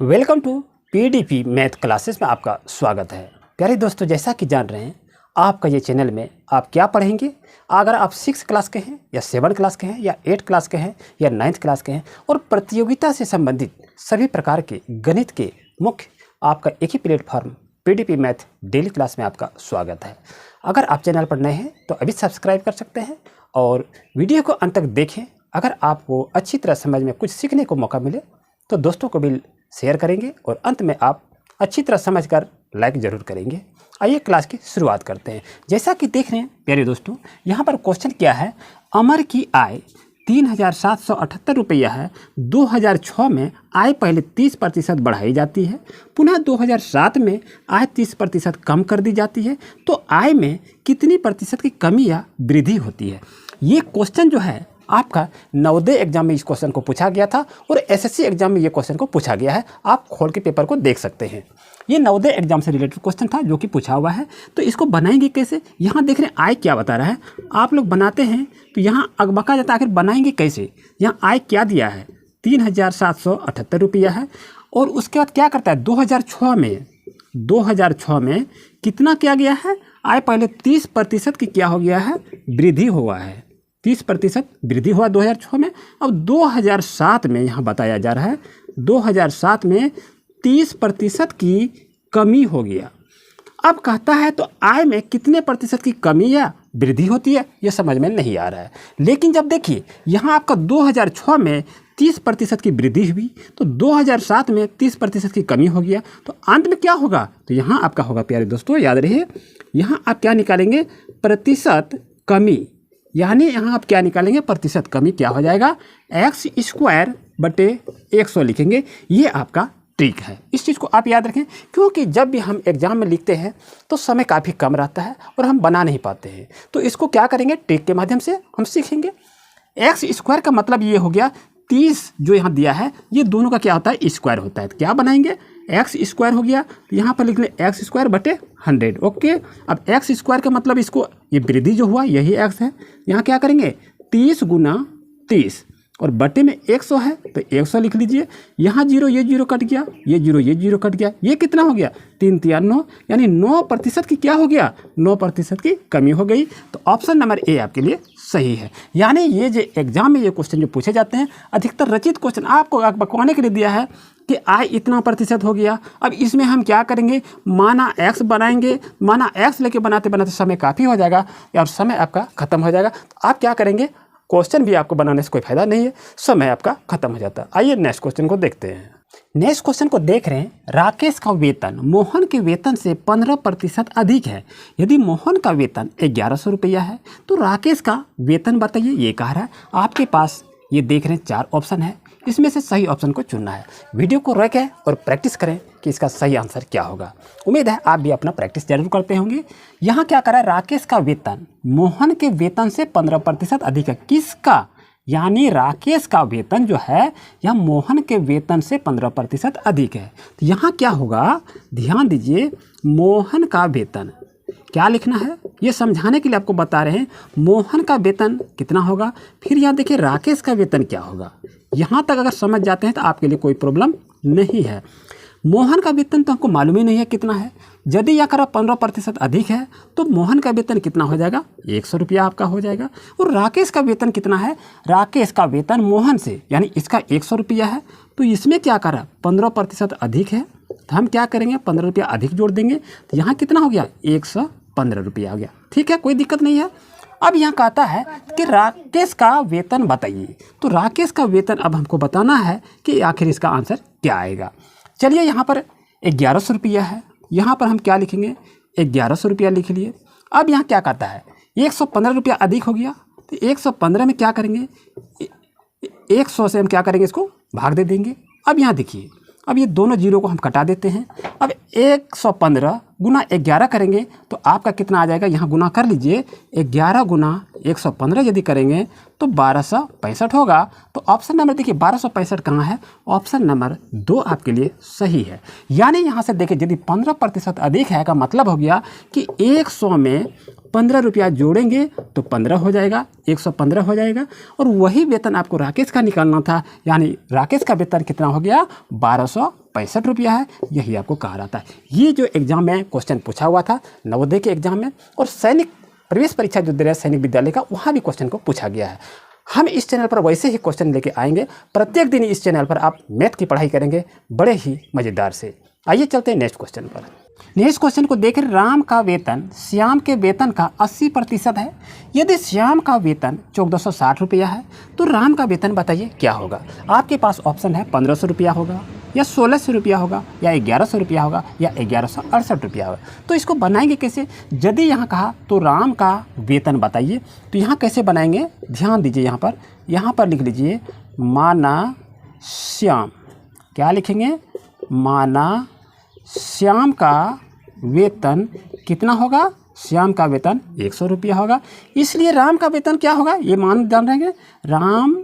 Welcome to PDP math classes में आपका स्वागत है। प्यारे दोस्तों, जैसा कि जान रहे हैं आपका ये चैनल में आप क्या पढ़ेंगे। अगर आप 6 क्लास के हैं या 7 क्लास के हैं या 8 क्लास के हैं या 9th क्लास के हैं और प्रतियोगिता से संबंधित सभी प्रकार के गणित के मुख्य आपका एक ही platform PDP math daily class में आपका स्वागत है। अगर आप चैनल पर नए हैं तो अभी सब्सक्राइब कर सकते हैं और वीडियो को अंत तक देखें। अगर आपको अच्छी तरह समझ में कुछ सीखने को मौका मिले तो दोस्तों को भी शेयर करेंगे और अंत में आप अच्छी तरह समझकर लाइक ज़रूर करेंगे। आइए क्लास की शुरुआत करते हैं। जैसा कि देख रहे हैं प्यारे दोस्तों, यहाँ पर क्वेश्चन क्या है। अमर की आय 3,778 रुपया है। 2006 में आय पहले 30% बढ़ाई जाती है, पुनः 2007 में आय 30% कम कर दी जाती है, तो आय में कितनी प्रतिशत की कमी या वृद्धि होती है। ये क्वेश्चन जो है आपका नवोदय एग्जाम में इस क्वेश्चन को पूछा गया था और एसएससी एग्जाम में ये क्वेश्चन को पूछा गया है। आप खोल के पेपर को देख सकते हैं। ये नवोदय एग्जाम से रिलेटेड क्वेश्चन था जो कि पूछा हुआ है। तो इसको बनाएंगे कैसे, यहाँ देख रहे हैं आय क्या बता रहा है। आप लोग बनाते हैं तो यहाँ अगबका जाता है, आखिर बनाएंगे कैसे। यहाँ आय क्या दिया है 3,778 रुपया है और उसके बाद क्या करता है 2006 में कितना किया गया है। आय पहले 30% की क्या हो गया है, वृद्धि हुआ है। 30% वृद्धि हुआ 2006 में। अब 2007 में यहाँ बताया जा रहा है 2007 में 30% की कमी हो गया। अब कहता है तो आय में कितने प्रतिशत की कमी या वृद्धि होती है, ये समझ में नहीं आ रहा है। लेकिन जब देखिए यहाँ आपका 2006 में 30% की वृद्धि हुई तो 2007 में 30% की कमी हो गया, तो अंत में क्या होगा, तो यहाँ आपका होगा प्यारे दोस्तों, याद रहिए यहाँ आप क्या निकालेंगे, प्रतिशत कमी। यानी यहाँ आप क्या निकालेंगे, प्रतिशत कमी क्या हो जाएगा, x² बटे 100 लिखेंगे। ये आपका ट्रिक है, इस चीज़ को आप याद रखें, क्योंकि जब भी हम एग्जाम में लिखते हैं तो समय काफ़ी कम रहता है और हम बना नहीं पाते हैं। तो इसको क्या करेंगे, ट्रिक के माध्यम से हम सीखेंगे। x² का मतलब ये हो गया 30 जो यहाँ दिया है, ये दोनों का क्या होता है, स्क्वायर होता है। तो क्या बनाएंगे, x² हो गया, तो यहाँ पर लिख लें x² बटे 100। ओके, अब x² का मतलब इसको ये वृद्धि जो हुआ यही x है। यहाँ क्या करेंगे 30 गुना 30 और बटे में 100 है तो 100 लिख लीजिए। यहाँ 0 ये 0 कट गया, ये 0 ये 0 कट गया, ये कितना हो गया 3 3 9, यानी 9% की क्या हो गया, 9% की कमी हो गई। तो ऑप्शन नंबर ए आपके लिए सही है। यानी ये जो एग्जाम में ये क्वेश्चन जो पूछे जाते हैं, अधिकतर रचित क्वेश्चन आपको बकवाने के लिए दिया है कि आय इतना प्रतिशत हो गया। अब इसमें हम क्या करेंगे, माना x बनाएंगे, माना x लेके बनाते बनाते समय काफ़ी हो जाएगा और समय आपका ख़त्म हो जाएगा। तो आप क्या करेंगे, क्वेश्चन भी आपको बनाने से कोई फायदा नहीं है, समय आपका खत्म हो जाता है। आइए नेक्स्ट क्वेश्चन को देखते हैं। नेक्स्ट क्वेश्चन को देख रहे हैं, राकेश का वेतन मोहन के वेतन से 15% अधिक है। यदि मोहन का वेतन 1100 रुपया है तो राकेश का वेतन बताइए, ये कह रहा है। आपके पास ये देख रहे हैं 4 ऑप्शन है, इसमें से सही ऑप्शन को चुनना है। वीडियो को रोकें और प्रैक्टिस करें कि इसका सही आंसर क्या होगा। उम्मीद है आप भी अपना प्रैक्टिस जरूर करते होंगे। यहाँ क्या करा है, राकेश का वेतन मोहन के वेतन से 15% अधिक है। किसका, यानी राकेश का वेतन जो है यह मोहन के वेतन से 15% अधिक है। तो यहाँ क्या होगा, ध्यान दीजिए, मोहन का वेतन क्या लिखना है, ये समझाने के लिए आपको बता रहे हैं। मोहन का वेतन कितना होगा, फिर यहाँ देखिए राकेश का वेतन क्या होगा। यहाँ तक अगर समझ जाते हैं तो आपके लिए कोई प्रॉब्लम नहीं है। मोहन का वेतन तो हमको मालूम ही नहीं है कितना है। यदि यह करा 15% अधिक है तो मोहन का वेतन कितना हो जाएगा, 100 रुपया आपका हो जाएगा। और राकेश का वेतन कितना है, राकेश का वेतन मोहन से यानी इसका 100 रुपया है, तो इसमें क्या करा 15% अधिक है, तो हम क्या करेंगे 15 रुपया अधिक जोड़ देंगे। तो यहाँ कितना हो गया 115 रुपया हो गया। ठीक है, कोई दिक्कत नहीं है। अब यहाँ कहता है कि राकेश का वेतन बताइए, तो राकेश का वेतन अब हमको बताना है कि आखिर इसका आंसर क्या आएगा। चलिए यहाँ पर 1100 रुपया है, यहाँ पर हम क्या लिखेंगे 1100 रुपया लिख लिए। अब यहाँ क्या कहता है 115 रुपया अधिक हो गया, तो 115 में क्या करेंगे 100 से हम क्या करेंगे, इसको भाग दे देंगे। अब यहाँ देखिए, अब ये दोनों जीरो को हम कटा देते हैं। अब 115 गुना 11 करेंगे तो आपका कितना आ जाएगा, यहाँ गुना कर लीजिए। 11 गुना 115 यदि करेंगे तो 1265 होगा। तो ऑप्शन नंबर देखिए 1265 कहाँ है, ऑप्शन नंबर 2 आपके लिए सही है। यानी यहाँ से देखिए यदि 15% अधिक है का मतलब हो गया कि 100 में 15 रुपया जोड़ेंगे तो 15 हो जाएगा, 115 हो जाएगा। और वही वेतन आपको राकेश का निकालना था, यानी राकेश का वेतन कितना हो गया 1265 ₹65 है, यही आपको कहा जाता है। ये जो एग्ज़ाम में क्वेश्चन पूछा हुआ था नवोदय के एग्ज़ाम में, और सैनिक प्रवेश परीक्षा जो दे रहे हैं सैनिक विद्यालय का, वहाँ भी क्वेश्चन को पूछा गया है। हम इस चैनल पर वैसे ही क्वेश्चन लेके आएंगे। प्रत्येक दिन इस चैनल पर आप मैथ की पढ़ाई करेंगे बड़े ही मज़ेदार से। आइए चलते हैं नेक्स्ट क्वेश्चन पर। नेक्स्ट क्वेश्चन को देखें, राम का वेतन श्याम के वेतन का 80% है। यदि श्याम का वेतन 1460 है तो राम का वेतन बताइए क्या होगा। आपके पास ऑप्शन है 1500 होगा, या 1600 होगा, या 1100 होगा, या 1168 होगा। तो इसको बनाएंगे कैसे? यदि यहाँ कहा तो राम का वेतन बताइए, तो यहाँ कैसे बनाएंगे ध्यान दीजिए। यहाँ पर लिख लीजिए माना श्याम। क्या लिखेंगे? माना श्याम का वेतन कितना होगा? श्याम का वेतन 100 रुपया होगा। इसलिए राम का वेतन क्या होगा ये मान जान रहेंगे। राम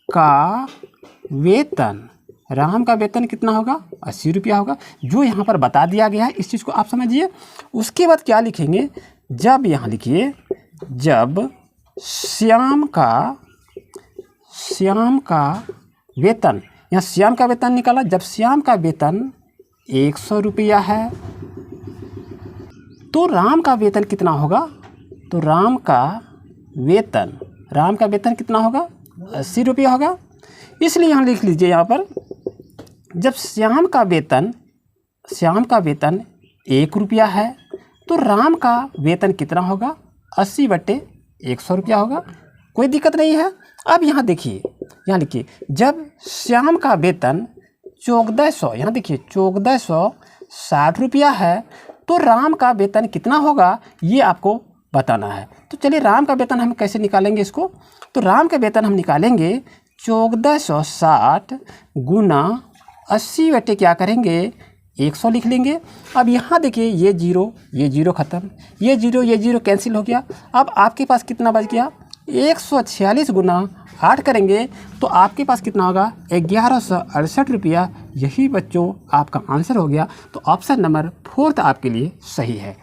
का वेतन कितना होगा? 80 रुपया होगा, जो यहाँ पर बता दिया गया है। इस चीज़ को आप समझिए। उसके बाद क्या लिखेंगे? जब यहाँ लिखिए, जब श्याम का वेतन, यहाँ श्याम का वेतन निकाला, जब श्याम का वेतन 100 रुपया है तो राम का वेतन कितना होगा? तो राम का वेतन कितना होगा? 80 रुपया होगा। इसलिए यहाँ लिख लीजिए, यहाँ पर जब श्याम का वेतन 1 रुपया है तो राम का वेतन कितना होगा? 80/100 रुपया होगा। कोई दिक्कत नहीं है। अब यहाँ देखिए, यहाँ लिखिए, जब श्याम का वेतन 1400, यहाँ देखिए 1460 रुपया है तो राम का वेतन कितना होगा ये आपको बताना है। तो चलिए राम का वेतन हम कैसे निकालेंगे इसको? तो राम का वेतन हम निकालेंगे 1460 गुना 80 बटे क्या करेंगे? 100 लिख लेंगे। अब यहाँ देखिए ये जीरो ख़त्म, ये जीरो कैंसिल हो गया। अब आपके पास कितना बच गया? 146 गुना 8 करेंगे तो आपके पास कितना होगा? 1168 रुपया। यही बच्चों आपका आंसर हो गया। तो ऑप्शन नंबर 4 आपके लिए सही है।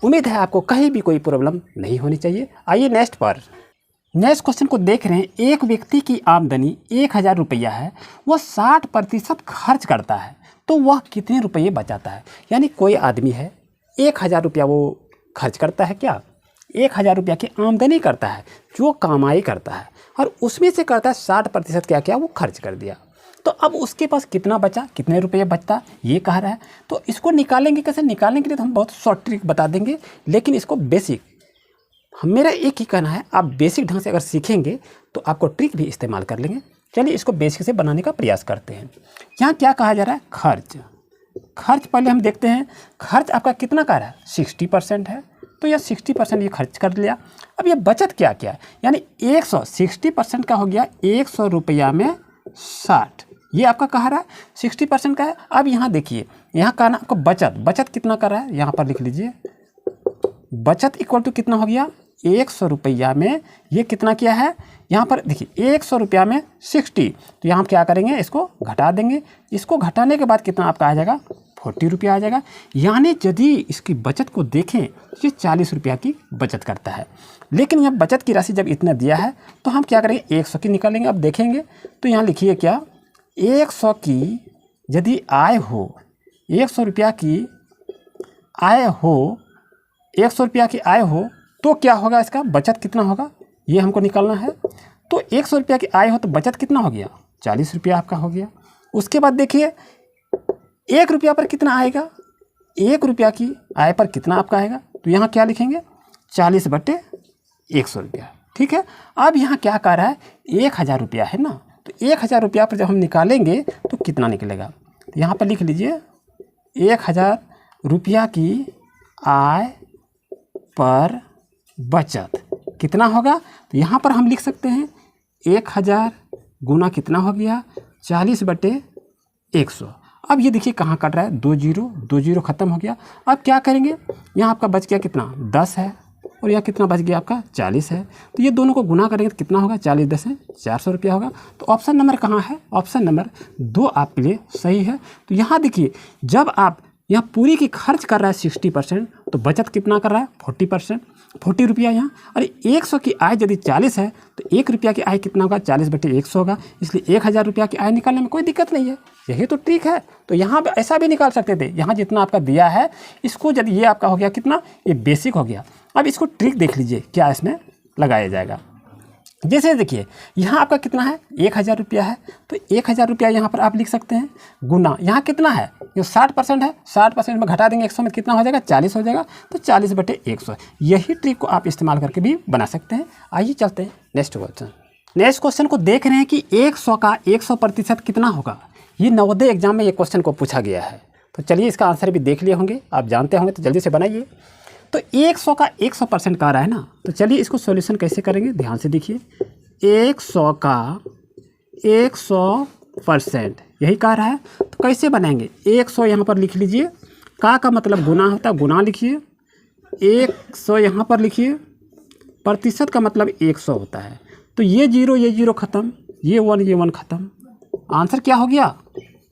उम्मीद है आपको कहीं भी कोई प्रॉब्लम नहीं होनी चाहिए। आइए नेक्स्ट क्वेश्चन को देख रहे हैं। एक व्यक्ति की आमदनी 1000 रुपया है, वह 60% खर्च करता है तो वह कितने रुपये बचाता है? यानी कोई आदमी है 1000 रुपया वो खर्च करता है, क्या 1000 रुपया की आमदनी करता है, जो कमाई करता है, और उसमें से करता है 60% क्या वो खर्च कर दिया। तो अब उसके पास कितना बचा, कितने रुपये बचता, ये कह रहा है। तो इसको निकालेंगे कैसे? निकालने के लिए तो हम बहुत शॉर्ट ट्रिक बता देंगे, लेकिन इसको बेसिक, मेरा एक ही कहना है, आप बेसिक ढंग से अगर सीखेंगे तो आपको ट्रिक भी इस्तेमाल कर लेंगे। चलिए इसको बेसिक से बनाने का प्रयास करते हैं। यहाँ क्या कहा जा रहा है? खर्च पहले हम देखते हैं। खर्च आपका कितना कर रहा है? 60% है, तो यह 60% ये खर्च कर लिया। अब ये बचत क्या यानी 60% का हो गया 100 रुपया में 60, ये आपका कहा रहा है 60% का है। अब यहाँ देखिए, यहाँ कहा ना आपको बचत कितना कर रहा है? यहाँ पर लिख लीजिए, बचत इक्वल टू कितना हो गया? 100 रुपया में ये कितना किया है? यहाँ पर देखिए 100 रुपया में 60, तो यहाँ क्या करेंगे? इसको घटा देंगे। इसको घटाने के बाद कितना आपका आ जाएगा? 40 रुपया आ जाएगा। यानी यदि इसकी बचत को देखें, ये 40 रुपया की बचत करता है। लेकिन यह बचत की राशि जब इतना दिया है तो हम क्या करेंगे? 100 की निकालेंगे। अब देखेंगे तो यहाँ लिखिए क्या, 100 की यदि आय हो, 100 रुपया की आय हो, 100 रुपया की आय हो तो क्या होगा? इसका बचत कितना होगा ये हमको निकालना है। तो 100 रुपया की आय हो तो बचत कितना हो गया? 40 रुपया आपका हो गया। उसके बाद देखिए 1 रुपया पर कितना आएगा? 1 रुपया की आय पर कितना आपका आएगा? तो यहाँ क्या लिखेंगे? 40/100 रुपया। ठीक है। अब यहाँ क्या कह रहा है? 1000 रुपया है ना, तो 1000 रुपया पर जब हम निकालेंगे तो कितना निकलेगा? तो यहाँ पर लिख लीजिए 1000 रुपया की आय पर बचत कितना होगा? तो यहाँ पर हम लिख सकते हैं 1000 गुना कितना हो गया? 40/100। अब ये देखिए कहाँ कट रहा है? 2 जीरो ख़त्म हो गया। अब क्या करेंगे? यहाँ आपका बच गया कितना? 10 है, और यहाँ कितना बच गया आपका? 40 है। तो ये दोनों को गुना करेंगे तो कितना होगा? 40 10 है, 400 रुपया होगा। तो ऑप्शन नंबर कहाँ है? ऑप्शन नंबर 2 आपके लिए सही है। तो यहाँ देखिए, जब आप यहाँ पूरी की खर्च कर रहा है 60%, तो बचत कितना कर रहा है 40%, 40 रुपया यहाँ। और 100 की आय यदि 40 है तो 1 रुपया की आय कितना होगा, 40/100 होगा, इसलिए 1000 रुपया की आय निकालने में कोई दिक्कत नहीं है। यही तो ट्रिक है। तो यहाँ पे ऐसा भी निकाल सकते थे, यहाँ जितना आपका दिया है इसको, यदि ये आपका हो गया कितना, ये बेसिक हो गया। अब इसको ट्रिक देख लीजिए क्या इसमें लगाया जाएगा। जैसे देखिए यहाँ आपका कितना है 1000 रुपया है, तो 1000 रुपया यहाँ पर आप लिख सकते हैं गुना, यहाँ कितना है, ये 60% है, 60% में घटा देंगे 100 में कितना हो जाएगा 40 हो जाएगा, तो 40/100। यही ट्रिक को आप इस्तेमाल करके भी बना सकते हैं। आइए चलते हैं नेक्स्ट क्वेश्चन। नेक्स्ट क्वेश्चन को देख रहे हैं कि 100 का 100% कितना होगा। ये नवोदय एग्जाम में ये क्वेश्चन को पूछा गया है। तो चलिए इसका आंसर भी देख लिए होंगे, आप जानते होंगे, तो जल्दी से बनाइए। तो 100 का 100% कह रहा है ना, तो चलिए इसको सॉल्यूशन कैसे करेंगे, ध्यान से देखिए। 100 का 100% यही कह रहा है, तो कैसे बनाएंगे। 100 यहाँ पर लिख लीजिए, का मतलब गुना होता है, गुना लिखिए। 100 यहाँ पर लिखिए, प्रतिशत का मतलब 100 होता है, तो ये जीरो ख़त्म, ये 1 ख़त्म, आंसर क्या हो गया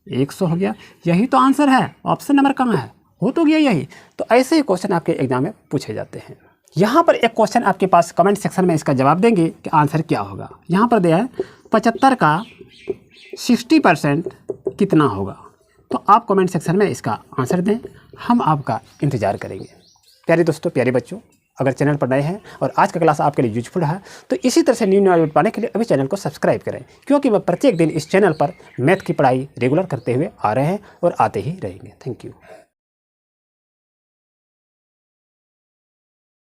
100 हो गया। यही तो आंसर है, ऑप्शन नंबर कहाँ है, हो तो गया यही। तो ऐसे ही क्वेश्चन आपके एग्जाम में पूछे जाते हैं। यहाँ पर एक क्वेश्चन आपके पास कमेंट सेक्शन में इसका जवाब देंगे कि आंसर क्या होगा। यहाँ पर दिया है 75 का 60% कितना होगा। तो आप कमेंट सेक्शन में इसका आंसर दें, हम आपका इंतज़ार करेंगे। प्यारे दोस्तों, प्यारे बच्चों, अगर चैनल पर नए हैं और आज का क्लास आपके लिए यूजफुल है तो इसी तरह से न्यू नॉलेज पाने के लिए अभी चैनल को सब्सक्राइब करें, क्योंकि वह प्रत्येक दिन इस चैनल पर मैथ की पढ़ाई रेगुलर करते हुए आ रहे हैं और आते ही रहेंगे। Thank you.